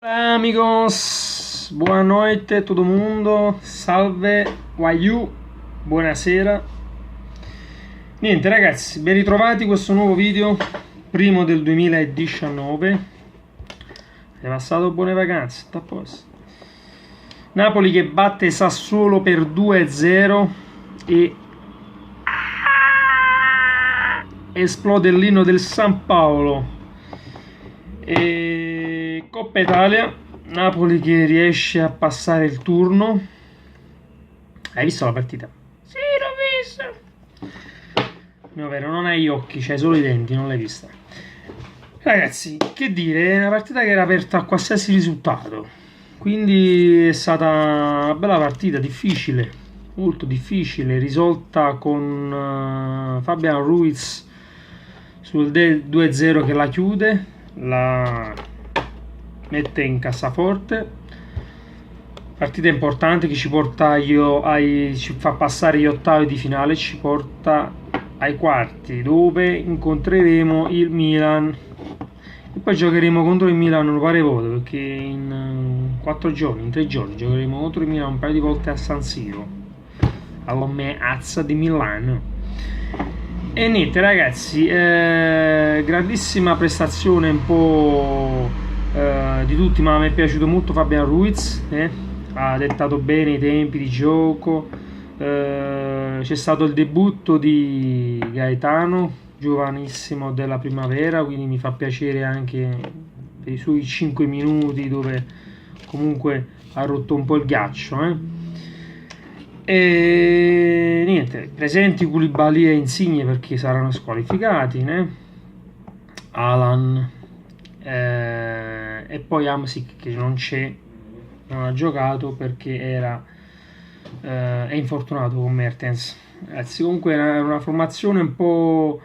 Hola amigos, buonanotte a tutto il mondo, salve, waiu, buonasera. Niente ragazzi, ben ritrovati questo nuovo video, primo del 2019. È passato buone vacanze, sta a posto. Napoli che batte Sassuolo per 2-0 e esplode l'inno del San Paolo. E Coppa Italia, Napoli che riesce a passare il turno. Hai visto la partita? Sì, l'ho vista. No, vero, non hai gli occhi, c'hai solo i denti, non l'hai vista. Ragazzi, che dire, è una partita che era aperta a qualsiasi risultato. Quindi è stata una bella partita, difficile, molto difficile, risolta con Fabian Ruiz sul 2-0 che la chiude, la mette in cassaforte. Partita importante che ci porta ci fa passare gli ottavi di finale, ci porta ai quarti dove incontreremo il Milan e poi giocheremo contro il Milan un paio di volte, perché in 3 giorni giocheremo contro il Milan un paio di volte a San Siro, alla Meazza di Milano. E niente ragazzi, grandissima prestazione un po' di tutti, ma mi è piaciuto molto Fabian Ruiz, ha dettato bene i tempi di gioco. C'è stato il debutto di Gaetano, giovanissimo della primavera, quindi mi fa piacere anche i suoi 5 minuti dove comunque ha rotto un po' il ghiaccio. E niente, presenti Koulibaly e Insigne perché saranno squalificati, Alan e poi Hamsik che non ha giocato perché è infortunato con Mertens. Ragazzi, comunque era una formazione un po'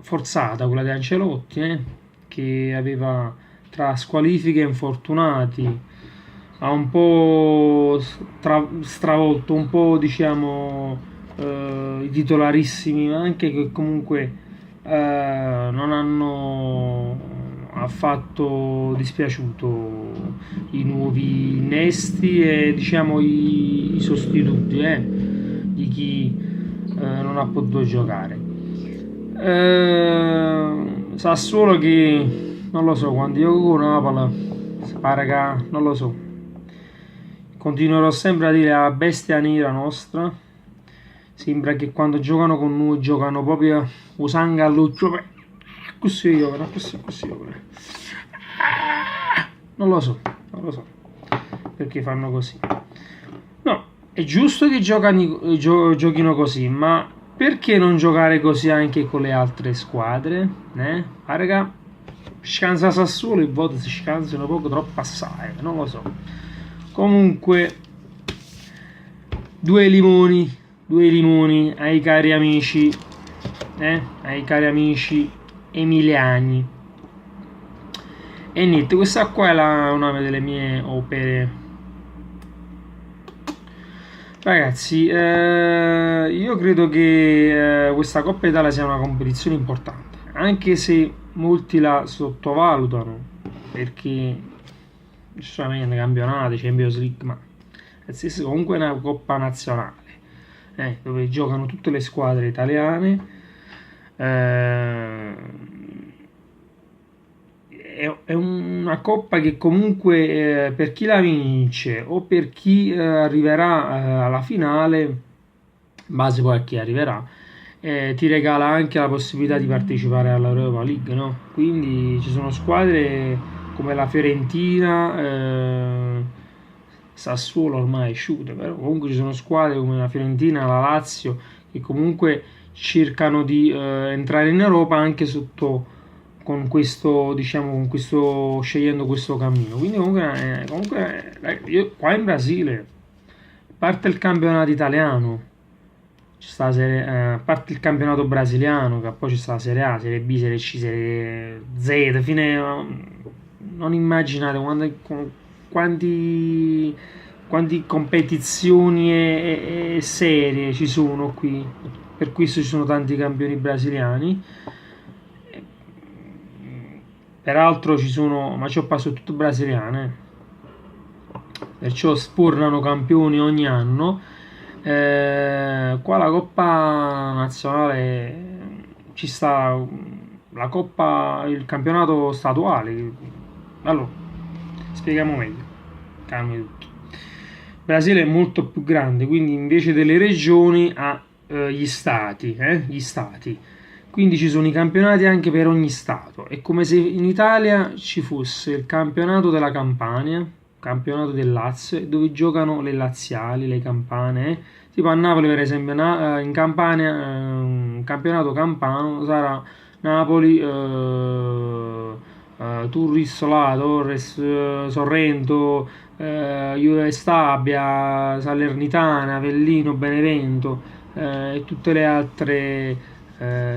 forzata quella di Ancelotti, che aveva tra squalifiche e infortunati ha un po' stravolto un po', diciamo, i titolarissimi, ma anche che comunque non hanno affatto dispiaciuto i nuovi innesti e diciamo i sostituti di chi non ha potuto giocare. Sassuolo che non lo so, quando io con Napoli pare che non lo so, continuerò sempre a dire la bestia nera nostra. Sembra che quando giocano con noi giocano proprio usando all'uccio, così io non lo so perché fanno così. No, è giusto che giochino così, ma perché non giocare così anche con le altre squadre? Raga, scansa Sassuolo, il voto si scansano poco troppo assai, non lo so. Comunque due limoni ai cari amici emiliani. E niente, questa qua è una delle mie opere. Ragazzi, io credo che questa Coppa Italia sia una competizione importante, anche se molti la sottovalutano, perché giustamente campionati, Champions League, ma comunque è una Coppa nazionale, dove giocano tutte le squadre italiane. È una coppa che comunque per chi la vince o per chi arriverà alla finale, in base poi a chi arriverà, ti regala anche la possibilità di partecipare all'Europa League, no? Quindi ci sono squadre come la Fiorentina, Sassuolo ormai è asciutta, però comunque ci sono squadre come la Fiorentina, la Lazio, che comunque cercano di entrare in Europa anche sotto con questo, diciamo, scegliendo questo cammino. Quindi comunque io qua in Brasile, a parte il campionato italiano, a parte il campionato brasiliano, che poi c'è sta la Serie A, Serie B, Serie C, Serie Z, fine, non immaginate quanti competizioni e serie ci sono qui, per questo ci sono tanti campioni brasiliani. peraltro ci sono, ma c'ho sono tutte brasiliane, perciò spurnano campioni ogni anno. Qua la Coppa Nazionale ci sta la Coppa, il campionato statuale. Allora, spieghiamo meglio, calmi tutti. Il Brasile è molto più grande, quindi invece delle regioni ha gli stati, quindi ci sono i campionati anche per ogni stato. È come se in Italia ci fosse il campionato della Campania, campionato del Lazio, dove giocano le laziali, le campane. Tipo a Napoli, per esempio, in Campania, un campionato campano sarà Napoli, Turris Solà, Torres, Sorrento, Juve Stabia, Salernitana, Avellino, Benevento e tutte le altre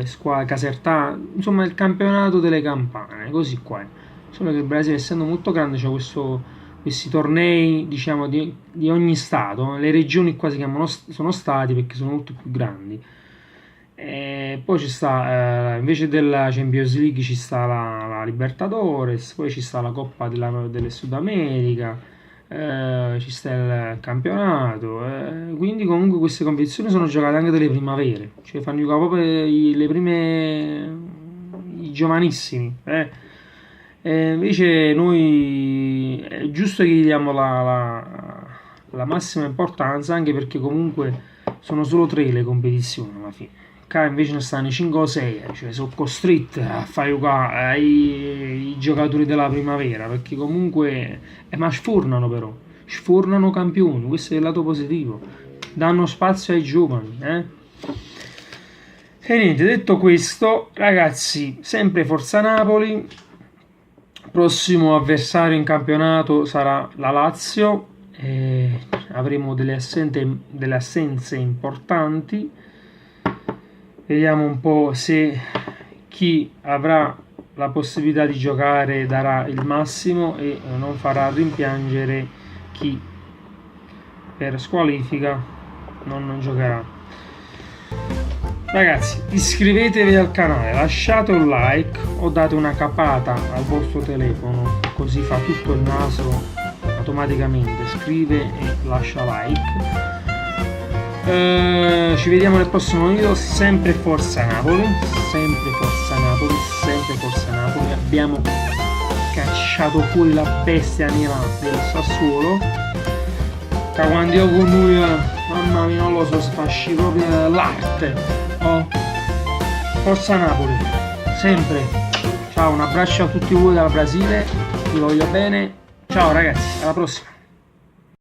squadre, Casertano, insomma il campionato delle campane, così qua. Solo che il Brasile, essendo molto grande, c'è questi tornei, diciamo, di ogni stato. Le regioni qua si chiamano, sono stati perché sono molto più grandi. E poi ci sta, invece della Champions League ci sta la Libertadores, poi ci sta la Coppa delle Sud America, ci sta il campionato, quindi comunque queste competizioni sono giocate anche delle primavere, cioè fanno giocare proprio le prime, i giovanissimi. Invece noi è giusto che gli diamo la massima importanza, anche perché comunque sono solo 3 le competizioni alla fine. Qua invece ne stanno 5 o 6, cioè sono costretti a fare giocare i giocatori della primavera, perché comunque ma sfornano campioni, questo è il lato positivo, danno spazio ai giovani. E niente, detto questo, ragazzi, sempre Forza Napoli. Prossimo avversario in campionato sarà la Lazio, avremo delle assenze importanti. Vediamo un po' se chi avrà la possibilità di giocare darà il massimo e non farà rimpiangere chi per squalifica non giocherà. Ragazzi, iscrivetevi al canale, lasciate un like o date una capata al vostro telefono, così fa tutto il naso automaticamente, scrive e lascia like. Ci vediamo nel prossimo video. Sempre Forza Napoli, sempre Forza Napoli, sempre Forza Napoli. Abbiamo cacciato fuori la bestia nera del Sassuolo. Da quando io con lui, mamma mia, non lo so, sfasci proprio l'arte. Forza Napoli, sempre. Ciao, un abbraccio a tutti voi dal Brasile, vi voglio bene. Ciao ragazzi, alla prossima.